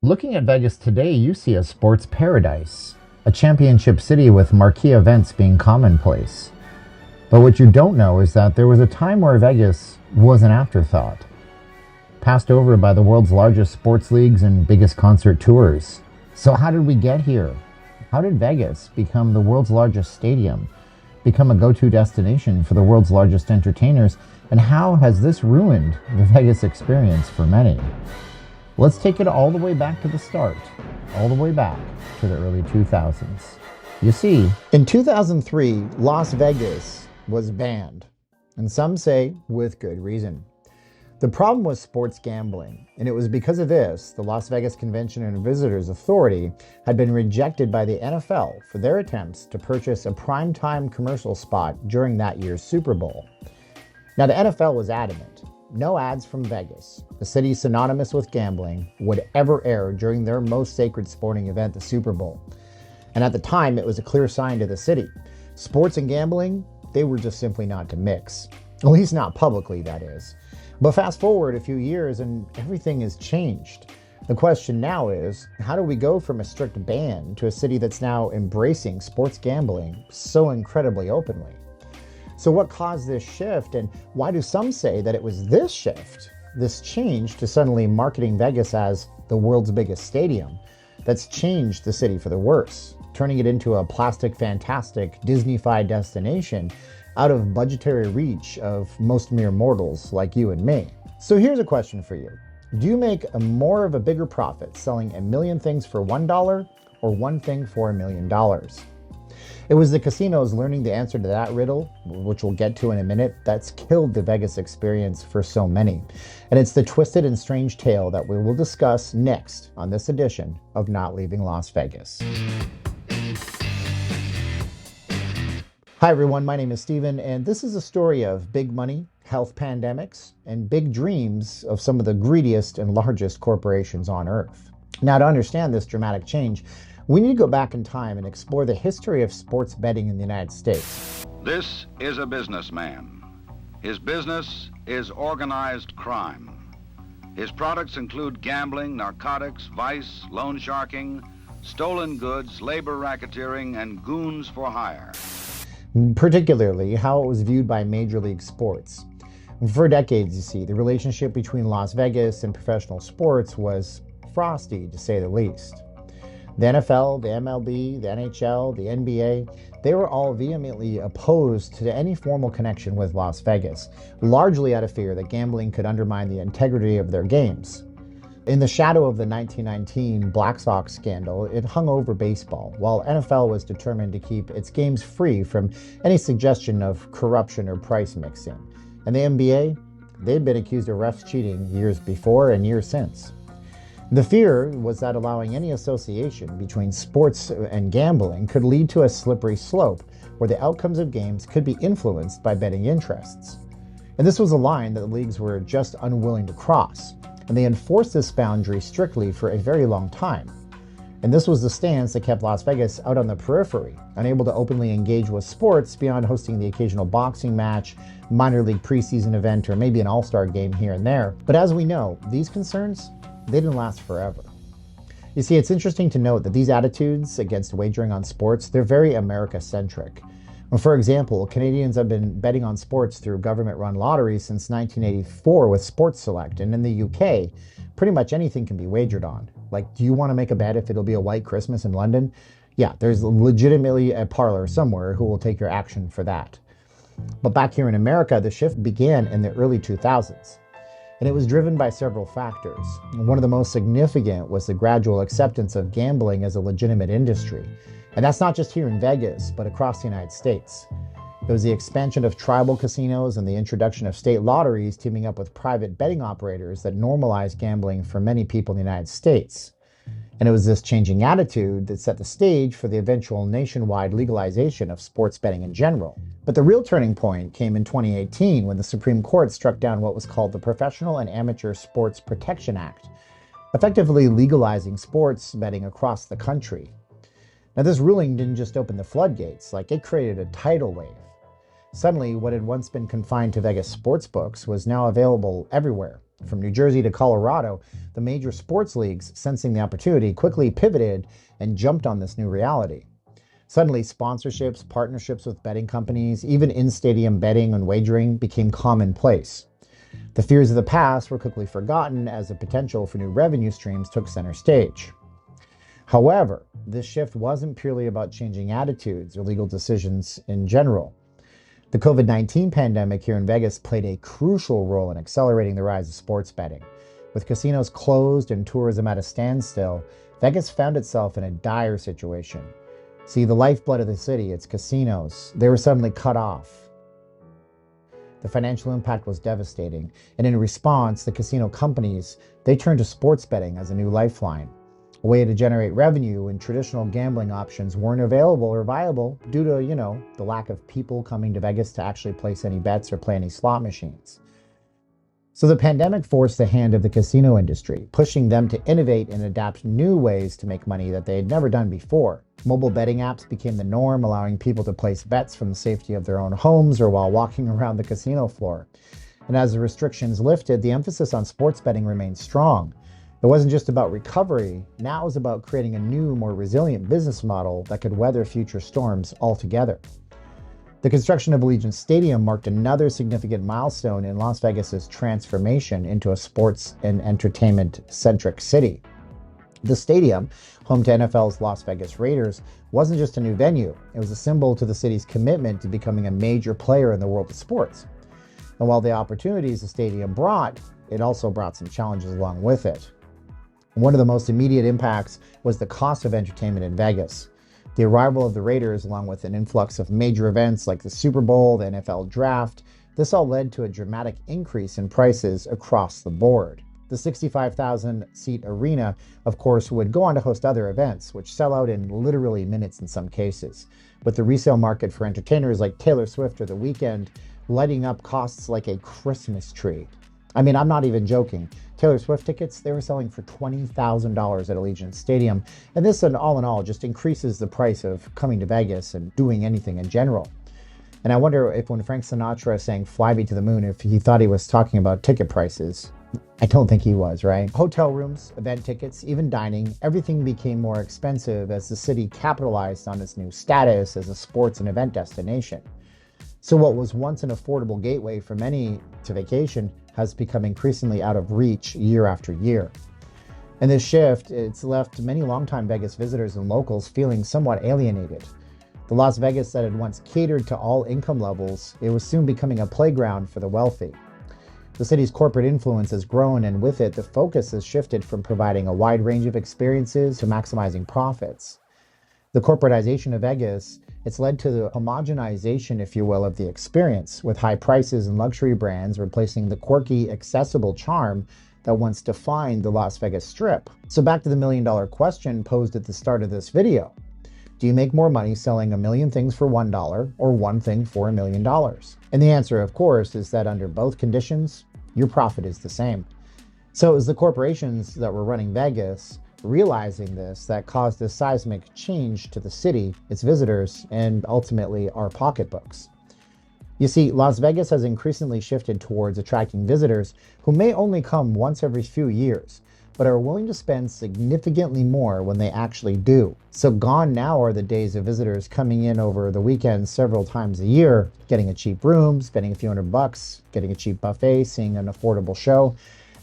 Looking at Vegas today, you see a sports paradise, a championship city with marquee events being commonplace. But what you don't know is that there was a time where Vegas was an afterthought, passed over by the world's largest sports leagues and biggest concert tours. So how did we get here? How did Vegas become the world's largest stadium, become a go-to destination for the world's largest entertainers, and how has this ruined the Vegas experience for many? Let's take it all the way back to the start, all the way back to the early 2000s. You see, in 2003, Las Vegas was banned, and some say with good reason. The problem was sports gambling, and it was because of this the Las Vegas Convention and Visitors Authority had been rejected by the NFL for their attempts to purchase a primetime commercial spot during that year's Super Bowl. Now, the NFL was adamant. No ads from Vegas, a city synonymous with gambling, would ever air during their most sacred sporting event, the Super Bowl. And at the time, it was a clear sign to the city. Sports and gambling, they were just simply not to mix. At least not publicly, that is. But fast forward a few years and everything has changed. The question now is, how do we go from a strict ban to a city that's now embracing sports gambling so incredibly openly? So what caused this shift, and why do some say that it was this shift, this change to suddenly marketing Vegas as the world's biggest stadium, that's changed the city for the worse, turning it into a plastic fantastic Disney-fied destination out of budgetary reach of most mere mortals like you and me? So here's a question for you. Do you make more of a bigger profit selling a million things for $1 or one thing for $1 million? It was the casinos learning the answer to that riddle, which we'll get to in a minute, that's killed the Vegas experience for so many. And it's the twisted and strange tale that we will discuss next on this edition of Not Leaving Las Vegas. Hi everyone, my name is Steven, and this is a story of big money, health pandemics, and big dreams of some of the greediest and largest corporations on earth. Now, to understand this dramatic change, we need to go back in time and explore the history of sports betting in the United States. This is a businessman. His business is organized crime. His products include gambling, narcotics, vice, loan sharking, stolen goods, labor racketeering, and goons for hire. Particularly how it was viewed by Major League Sports. For decades, you see, the relationship between Las Vegas and professional sports was frosty, to say the least. The NFL, the MLB, the NHL, the NBA, they were all vehemently opposed to any formal connection with Las Vegas, largely out of fear that gambling could undermine the integrity of their games. In the shadow of the 1919 Black Sox scandal, it hung over baseball, while NFL was determined to keep its games free from any suggestion of corruption or price mixing. And the NBA, they'd been accused of refs cheating years before and years since. The fear was that allowing any association between sports and gambling could lead to a slippery slope where the outcomes of games could be influenced by betting interests. And this was a line that the leagues were just unwilling to cross, and they enforced this boundary strictly for a very long time. And this was the stance that kept Las Vegas out on the periphery, unable to openly engage with sports beyond hosting the occasional boxing match, minor league preseason event, or maybe an all-star game here and there. But as we know, these concerns, they didn't last forever. You see, it's interesting to note that these attitudes against wagering on sports, they're very America-centric. For example, Canadians have been betting on sports through government-run lotteries since 1984 with Sports Select, and in the UK, pretty much anything can be wagered on. Like, do you want to make a bet if it'll be a white Christmas in London? Yeah, there's legitimately a parlor somewhere who will take your action for that. But back here in America, the shift began in the early 2000s. And it was driven by several factors. One of the most significant was the gradual acceptance of gambling as a legitimate industry. And that's not just here in Vegas, but across the United States. There was the expansion of tribal casinos and the introduction of state lotteries teaming up with private betting operators that normalized gambling for many people in the United States. And it was this changing attitude that set the stage for the eventual nationwide legalization of sports betting in general. But the real turning point came in 2018 when the Supreme Court struck down what was called the Professional and Amateur Sports Protection Act, effectively legalizing sports betting across the country. Now, this ruling didn't just open the floodgates, it created a tidal wave. Suddenly, what had once been confined to Vegas sportsbooks was now available everywhere, From New Jersey to Colorado, the major sports leagues, sensing the opportunity, quickly pivoted and jumped on this new reality. Suddenly, sponsorships, partnerships with betting companies, even in-stadium betting and wagering became commonplace. The fears of the past were quickly forgotten as the potential for new revenue streams took center stage. However, this shift wasn't purely about changing attitudes or legal decisions in general. The COVID-19 pandemic here in Vegas played a crucial role in accelerating the rise of sports betting. With casinos closed and tourism at a standstill, Vegas found itself in a dire situation. See, the lifeblood of the city, its casinos, they were suddenly cut off. The financial impact was devastating, and in response, the casino companies, they turned to sports betting as a new lifeline, a way to generate revenue when traditional gambling options weren't available or viable due to, the lack of people coming to Vegas to actually place any bets or play any slot machines. So the pandemic forced the hand of the casino industry, pushing them to innovate and adapt new ways to make money that they had never done before. Mobile betting apps became the norm, allowing people to place bets from the safety of their own homes or while walking around the casino floor. And as the restrictions lifted, the emphasis on sports betting remained strong. It wasn't just about recovery, now it was about creating a new, more resilient business model that could weather future storms altogether. The construction of Allegiant Stadium marked another significant milestone in Las Vegas's transformation into a sports and entertainment-centric city. The stadium, home to NFL's Las Vegas Raiders, wasn't just a new venue. It was a symbol to the city's commitment to becoming a major player in the world of sports. And while the opportunities the stadium brought, it also brought some challenges along with it. One of the most immediate impacts was the cost of entertainment in Vegas. The arrival of the Raiders, along with an influx of major events like the Super Bowl, the NFL Draft, this all led to a dramatic increase in prices across the board. The 65,000-seat arena, of course, would go on to host other events, which sell out in literally minutes in some cases, with the resale market for entertainers like Taylor Swift or The Weeknd lighting up costs like a Christmas tree. I mean, I'm not even joking. Taylor Swift tickets, they were selling for $20,000 at Allegiant Stadium. And this, all in all, just increases the price of coming to Vegas and doing anything in general. And I wonder if when Frank Sinatra sang Fly Me to the Moon, if he thought he was talking about ticket prices. I don't think he was, right? Hotel rooms, event tickets, even dining, everything became more expensive as the city capitalized on its new status as a sports and event destination. So what was once an affordable gateway for many to vacation has become increasingly out of reach year after year. And this shift, it's left many longtime Vegas visitors and locals feeling somewhat alienated. The Las Vegas that had once catered to all income levels, it was soon becoming a playground for the wealthy. The city's corporate influence has grown, and with it, the focus has shifted from providing a wide range of experiences to maximizing profits. The corporatization of Vegas, it's led to the homogenization, if you will, of the experience, with high prices and luxury brands replacing the quirky, accessible charm that once defined the Las Vegas Strip. So back to the million-dollar question posed at the start of this video. Do you make more money selling a million things for $1 or one thing for $1 million? And the answer, of course, is that under both conditions, your profit is the same. So it was the corporations that were running Vegas realizing this that caused a seismic change to the city, its visitors, and ultimately our pocketbooks. You see, Las Vegas has increasingly shifted towards attracting visitors who may only come once every few years, but are willing to spend significantly more when they actually do. So gone now are the days of visitors coming in over the weekend several times a year, getting a cheap room, spending a few $100, getting a cheap buffet, seeing an affordable show.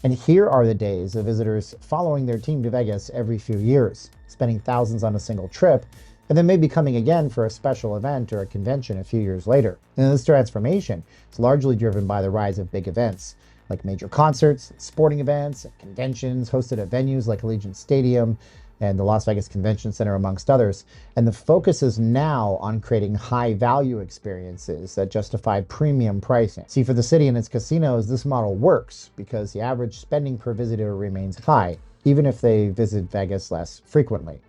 And here are the days of visitors following their team to Vegas every few years, spending thousands on a single trip, and then maybe coming again for a special event or a convention a few years later. And this transformation is largely driven by the rise of big events, like major concerts, sporting events, conventions hosted at venues like Allegiant Stadium and the Las Vegas Convention Center, amongst others. And the focus is now on creating high-value experiences that justify premium pricing. See, for the city and its casinos, this model works because the average spending per visitor remains high, even if they visit Vegas less frequently.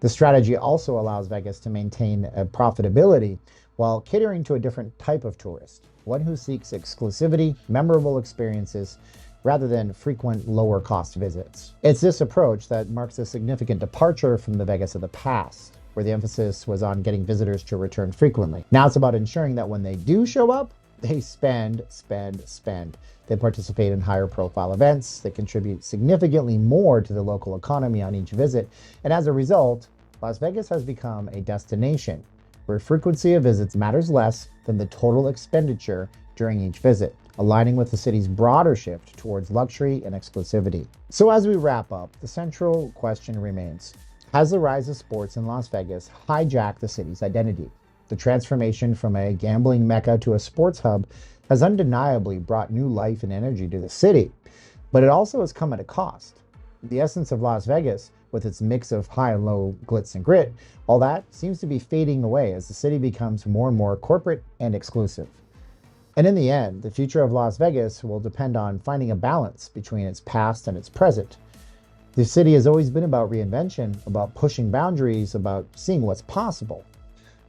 The strategy also allows Vegas to maintain a profitability while catering to a different type of tourist, one who seeks exclusivity, memorable experiences, rather than frequent lower-cost visits. It's this approach that marks a significant departure from the Vegas of the past, where the emphasis was on getting visitors to return frequently. Now it's about ensuring that when they do show up, They spend, spend, spend. They participate in higher profile events. They contribute significantly more to the local economy on each visit. And as a result, Las Vegas has become a destination where frequency of visits matters less than the total expenditure during each visit, aligning with the city's broader shift towards luxury and exclusivity. So as we wrap up, the central question remains: has the rise of sports in Las Vegas hijacked the city's identity? The transformation from a gambling mecca to a sports hub has undeniably brought new life and energy to the city, but it also has come at a cost. The essence of Las Vegas, with its mix of high and low glitz and grit, all that seems to be fading away as the city becomes more and more corporate and exclusive. And in the end, the future of Las Vegas will depend on finding a balance between its past and its present. The city has always been about reinvention, about pushing boundaries, about seeing what's possible.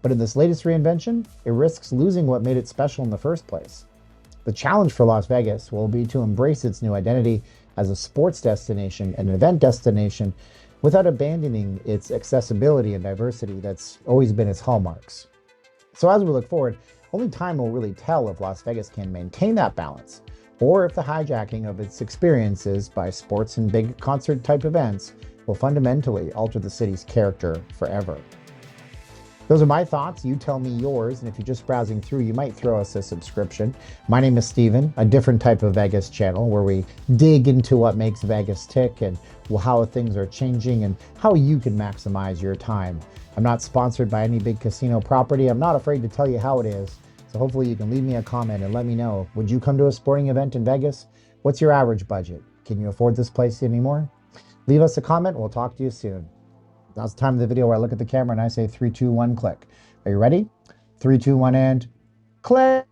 But in this latest reinvention, it risks losing what made it special in the first place. The challenge for Las Vegas will be to embrace its new identity as a sports destination and an event destination without abandoning its accessibility and diversity that's always been its hallmarks. So as we look forward, only time will really tell if Las Vegas can maintain that balance, or if the hijacking of its experiences by sports and big concert type events will fundamentally alter the city's character forever. Those are my thoughts. You tell me yours. And if you're just browsing through, you might throw us a subscription. My name is Steven, a different type of Vegas channel where we dig into what makes Vegas tick and how things are changing and how you can maximize your time. I'm not sponsored by any big casino property. I'm not afraid to tell you how it is. So hopefully you can leave me a comment and let me know. Would you come to a sporting event in Vegas? What's your average budget? Can you afford this place anymore? Leave us a comment. We'll talk to you soon. Now's the time of the video where I look at the camera and I say 3, 2, 1, click. Are you ready? 3, 2, 1, and click.